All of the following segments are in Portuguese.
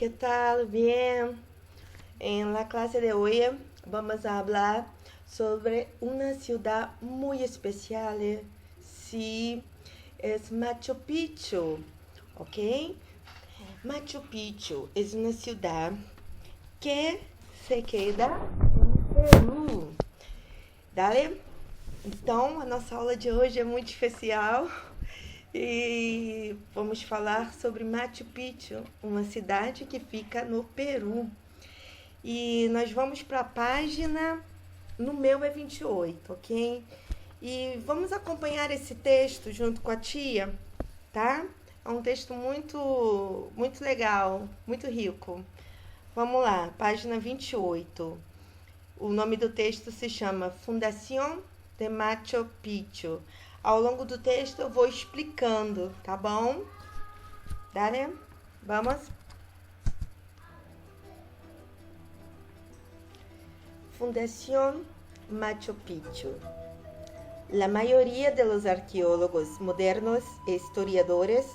¿qué tal? Bien. En la clase de hoy vamos a hablar sobre una ciudad muy especial. Sí, es Machu Picchu, ¿ok? Machu Picchu es una ciudad que se queda em Peru. Dale? Então, a nossa aula de hoje é muito especial e vamos falar sobre Machu Picchu, uma cidade que fica no Peru. E nós vamos para a página, no meu é 28, ok? E vamos acompanhar esse texto junto com a tia, tá? É um texto muito legal, muito rico. Vamos lá, página 28. O nome do texto se chama Fundación de Machu Picchu. Ao longo do texto eu vou explicando, tá bom? Dale, vamos. Fundación Machu Picchu. La mayoría de los arqueólogos modernos e historiadores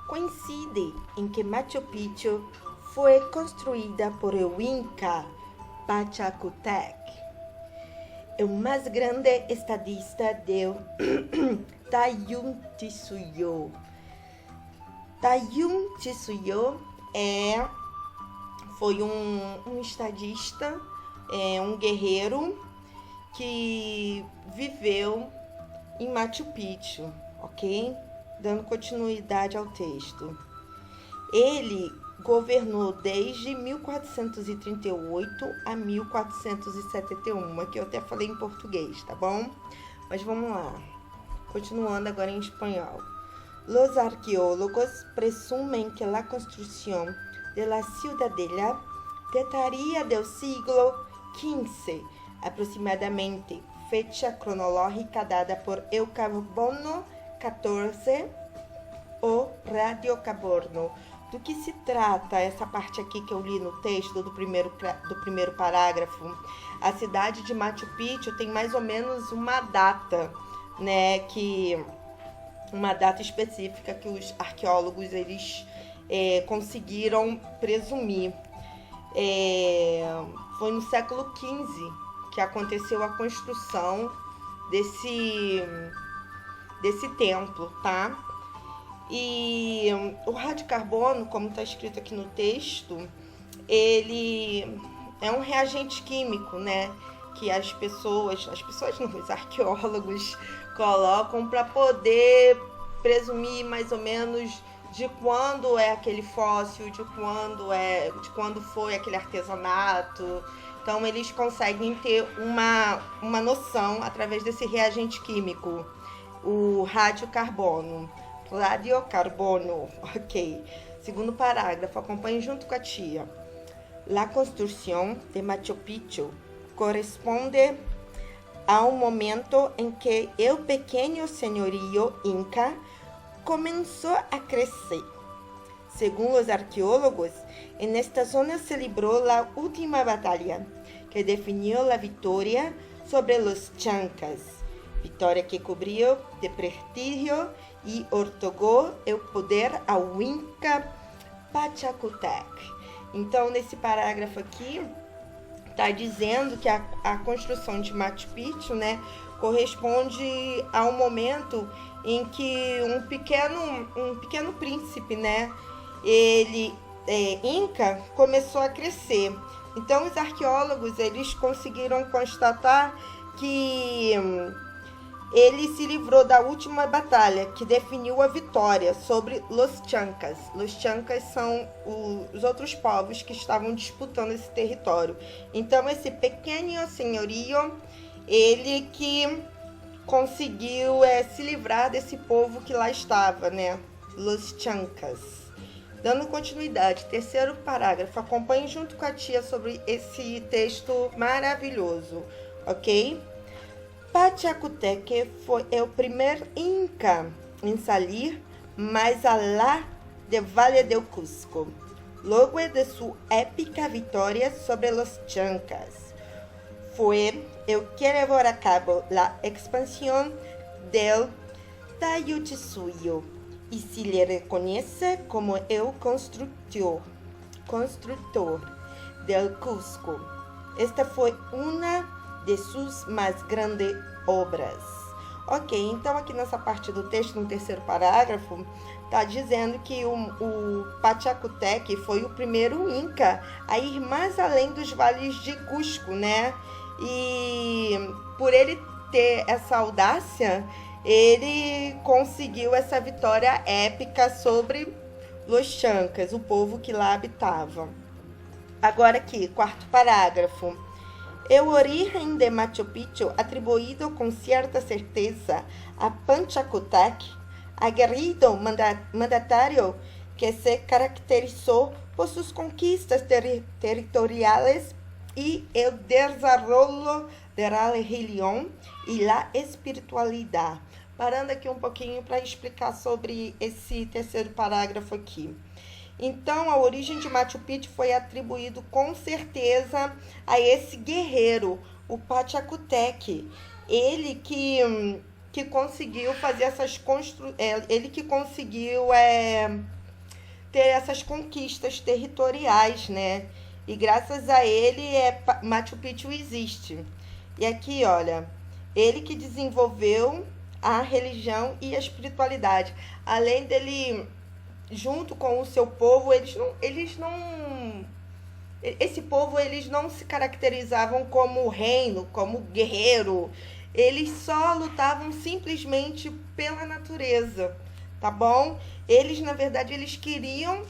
coincide en que Machu Picchu fue construida por el Inca Pachacutec, el más grande estadista del Tahuantinsuyo. Tahuantinsuyo foi um estadista, um guerreiro que viveu em Machu Picchu, ok? Dando continuidade ao texto. Ele governou desde 1438 a 1471. Aqui eu até falei em português, tá bom? Mas vamos lá. Continuando agora em espanhol. Los arqueólogos presumen que la construcción de la ciudadela dataría del siglo XV, aproximadamente, fecha cronológica dada por el carbono 14 ou radiocarbono. Do que se trata essa parte aqui que eu li no texto do primeiro parágrafo? A cidade de Machu Picchu tem mais ou menos uma data, né? Uma data específica que os arqueólogos eles conseguiram presumir. Foi no século XV que aconteceu a construção desse templo, tá? E o radiocarbono, como está escrito aqui no texto, ele é um reagente químico, né? Que os arqueólogos colocam para poder presumir mais ou menos de quando é aquele fóssil, de quando foi aquele artesanato. Então eles conseguem ter uma noção através desse reagente químico, o radiocarbono. Radiocarbono, ok. Segundo parágrafo, acompanhe junto com a tia. La construcción de Machu Picchu corresponde a un momento en que el pequeño señorío inca comenzó a crecer. Según los arqueólogos, en esta zona se libró la última batalla que definió la victoria sobre los chancas, vitória que cobriu de prestígio e otorgou o poder ao Inca Pachacutec. Então, nesse parágrafo aqui, está dizendo que a construção de Machu Picchu, né, corresponde a um momento em que um pequeno príncipe, né, ele Inca começou a crescer. Então, os arqueólogos eles conseguiram constatar que ele se livrou da última batalha, que definiu a vitória sobre Los Chancas. Los Chancas são os outros povos que estavam disputando esse território. Então, esse pequeno senhorio, ele que conseguiu se livrar desse povo que lá estava, né? Los Chancas. Dando continuidade, terceiro parágrafo. Acompanhe junto com a tia sobre esse texto maravilhoso, ok? Pachacutec foi o primeiro Inca em salir mais alá do Vale del Cusco, logo de sua épica vitória sobre los Chancas. Foi o que levou a cabo a expansão del Tahuantinsuyo e se lhe reconhece como o construtor construtor del Cusco. Esta foi uma de suas mais grandes obras. Ok, então aqui nessa parte do texto, no terceiro parágrafo, está dizendo que o Pachacutec foi o primeiro Inca a ir mais além dos vales de Cusco, né? E por ele ter essa audácia, ele conseguiu essa vitória épica sobre os Chancas, o povo que lá habitava. Agora aqui, quarto parágrafo. O origen de Machu Picchu, atribuído com certa certeza a Panchacutac, aguerrido mandatário que se caracterizou por suas conquistas territoriais e o desenvolvimento da religião e da espiritualidade. Parando aqui um pouquinho para explicar sobre esse terceiro parágrafo aqui. Então, a origem de Machu Picchu foi atribuído com certeza a esse guerreiro, o Pachacutec. Ele que conseguiu fazer ele que conseguiu ter essas conquistas territoriais, né? E graças a ele Machu Picchu existe. E aqui, olha, ele que desenvolveu a religião e a espiritualidade. Além dele, junto com o seu povo, esse povo, eles não se caracterizavam como reino, como guerreiro. Eles só lutavam simplesmente pela natureza, tá bom? Eles, na verdade, eles queriam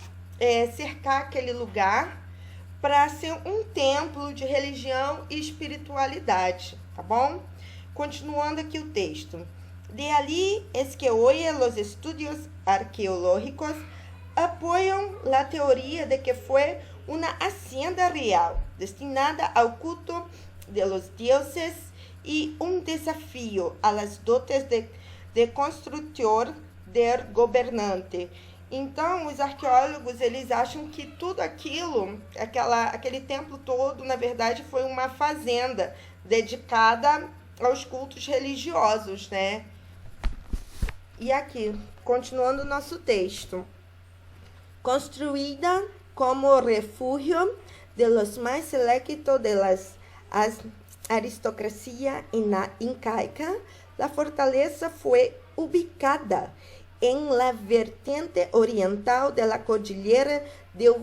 cercar aquele lugar para ser um templo de religião e espiritualidade, tá bom? Continuando aqui o texto. De allí es que hoy los estudios arqueológicos apoyan la teoría de que fue una hacienda real destinada al culto de los dioses y un desafío a las dotes de constructor del gobernante. Então, os arqueólogos, eles acham que tudo aquilo, aquele templo todo, na verdade, foi uma fazenda dedicada aos cultos religiosos, né? E aqui, continuando o nosso texto. Construída como refúgio de los mais selectos de las aristocracia incaica, la fortaleza foi ubicada en la vertiente oriental de la cordillera del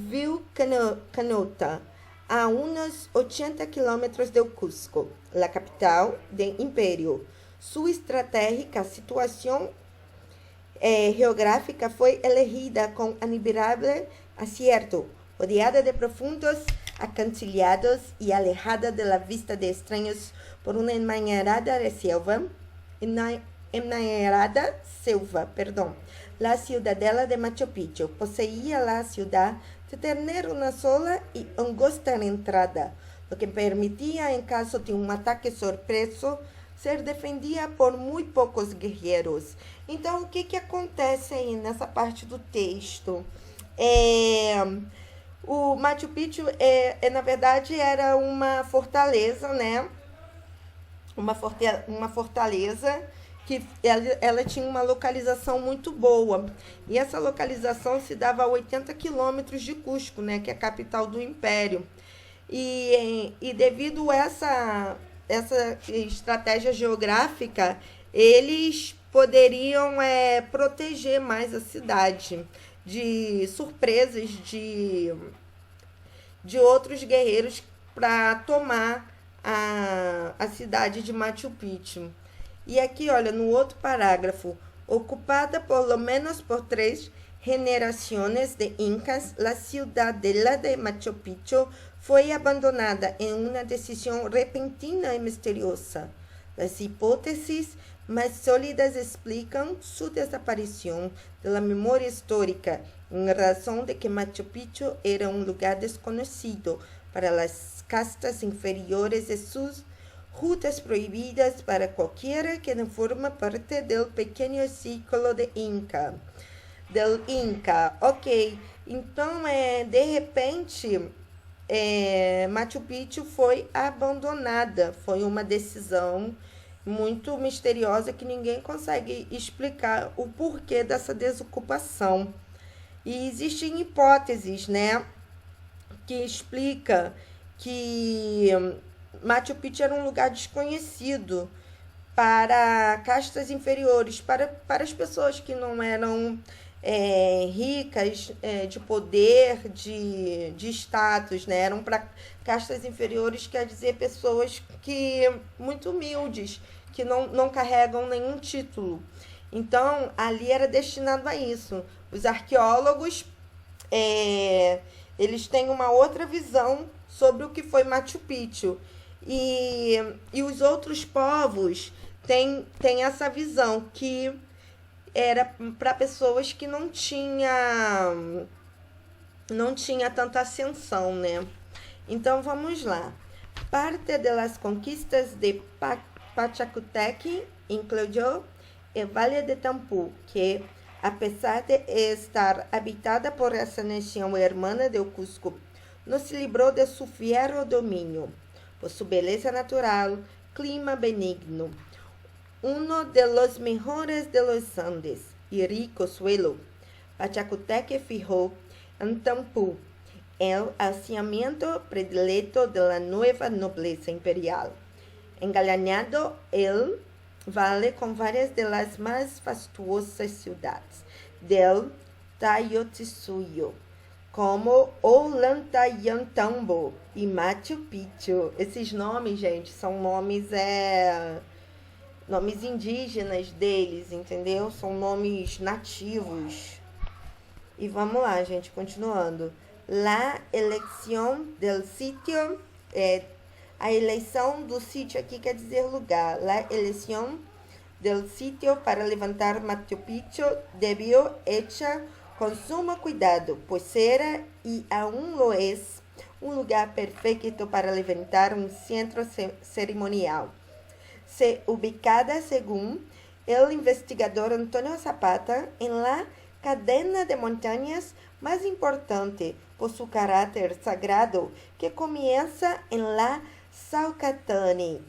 Vilcanota, a unos 80 kilómetros de Cusco, la capital del imperio. Su estratégica situación geográfica fue elegida con admirable acierto, rodeada de profundos acantilados y alejada de la vista de extraños por una enmañarada selva. La ciudadela de Machu Picchu poseía la ciudad de tener una sola y angosta entrada, lo que permitía, en caso de un ataque sorpreso, ser defendida por muito poucos guerreiros. Então, o que acontece aí nessa parte do texto? O Machu Picchu, na verdade, era uma fortaleza, né? Uma fortaleza que ela tinha uma localização muito boa. E essa localização se dava a 80 quilômetros de Cusco, né? Que é a capital do Império. E devido a essa estratégia geográfica, eles poderiam proteger mais a cidade de surpresas de outros guerreiros para tomar a cidade de Machu Picchu. E aqui, olha, no outro parágrafo, ocupada por lo menos por 3 generaciones de incas, la ciudadela de Machu Picchu foi abandonada em uma decisão repentina e misteriosa. As hipóteses mais sólidas explicam sua desaparição da memória histórica, em razão de que Machu Picchu era um lugar desconhecido para as castas inferiores e suas rutas proibidas para qualquer que não forma parte do pequeno círculo del Inca. Ok, então, de repente, Machu Picchu foi abandonada. Foi uma decisão muito misteriosa que ninguém consegue explicar o porquê dessa desocupação. E existem hipóteses, né, que explica que Machu Picchu era um lugar desconhecido para castas inferiores, para as pessoas que não eram ricas, de poder, de status, né? Eram para castas inferiores, quer dizer, pessoas que muito humildes, que não carregam nenhum título. Então, ali era destinado a isso. Os arqueólogos, eles têm uma outra visão sobre o que foi Machu Picchu. E os outros povos têm essa visão que era para pessoas que não tinha tanta ascensão, né? Então vamos lá. Parte de las conquistas de Pachacutec incluyó el Valle de Tampú, que a pesar de estar habitada por essa nação hermana del Cusco, no se libró de su fiero dominio, por su belleza natural, clima benigno, uno de los mejores de los Andes y rico suelo. Pachacutec fijó en Tampú el hacinamiento predilecto de la nueva nobleza imperial, engalanando el vale con varias de las más fastuosas ciudades del Tayotzsuyo, como Ollantaytambo e Machu Picchu. Esses nomes, gente, são nomes indígenas deles, entendeu? São nomes nativos. E vamos lá, gente, continuando. La elección del sitio, a eleição do sítio aqui quer dizer lugar. La elección del sitio para levantar Machu Picchu debió hecha con sumo cuidado, pues era y aún lo es un lugar perfecto para levantar un centro cerimonial. Se ubicada, según el investigador Antonio Zapata, en la cadena de montañas más importante por su carácter sagrado, que comienza en la Salcatay,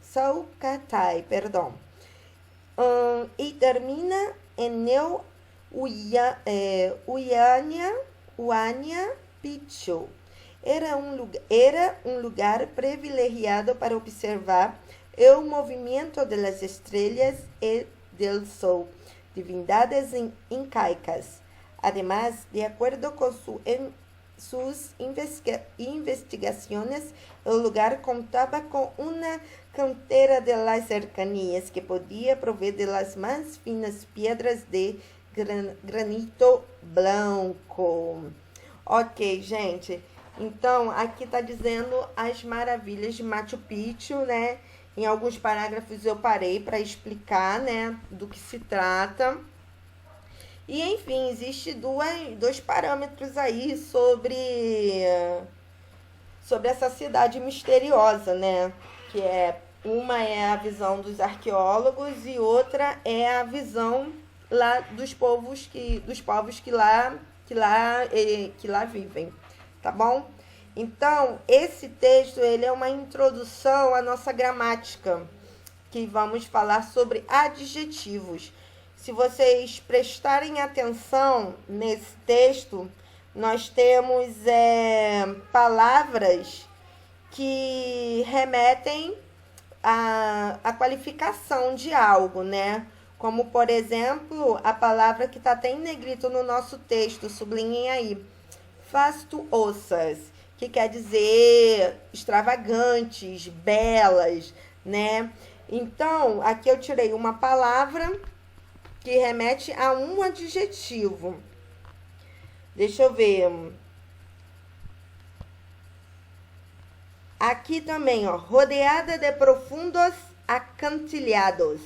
y termina en el Huayna Picchu. Era un lugar privilegiado para observar el movimiento de las estrellas y del sol, divindades incaicas. Además, de acuerdo con sus investigaciones, el lugar contaba con una cantera de las cercanías que podía proveer de las más finas piedras de granito branco. Ok, gente. Então, aqui está dizendo as maravilhas de Machu Picchu, né? Em alguns parágrafos eu parei para explicar, né, do que se trata. E, enfim, existe dois parâmetros aí sobre essa cidade misteriosa, né? Que uma é a visão dos arqueólogos e outra é a visão lá dos povos que lá vivem, tá bom? Então, esse texto ele é uma introdução à nossa gramática, que vamos falar sobre adjetivos. Se vocês prestarem atenção nesse texto, nós temos palavras que remetem à qualificação de algo, né? Como, por exemplo, a palavra que está até em negrito no nosso texto, sublinhem aí, fastuosas, que quer dizer extravagantes, belas, né? Então, aqui eu tirei uma palavra que remete a um adjetivo. Deixa eu ver. Aqui também, ó, rodeada de profundos acantilhados.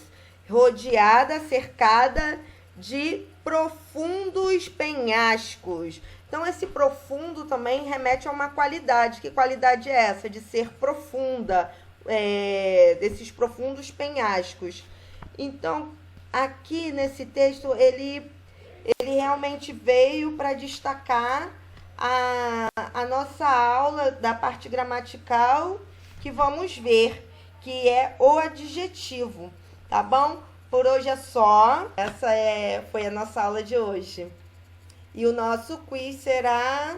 Rodeada, cercada de profundos penhascos. Então, esse profundo também remete a uma qualidade. Que qualidade é essa? De ser profunda, desses profundos penhascos. Então, aqui nesse texto, ele realmente veio para destacar a nossa aula da parte gramatical que vamos ver, que é o adjetivo. Tá bom? Por hoje é só. Essa foi a nossa aula de hoje. E o nosso quiz será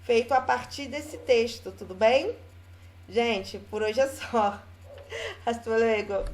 feito a partir desse texto, tudo bem? Gente, por hoje é só. Hasta luego.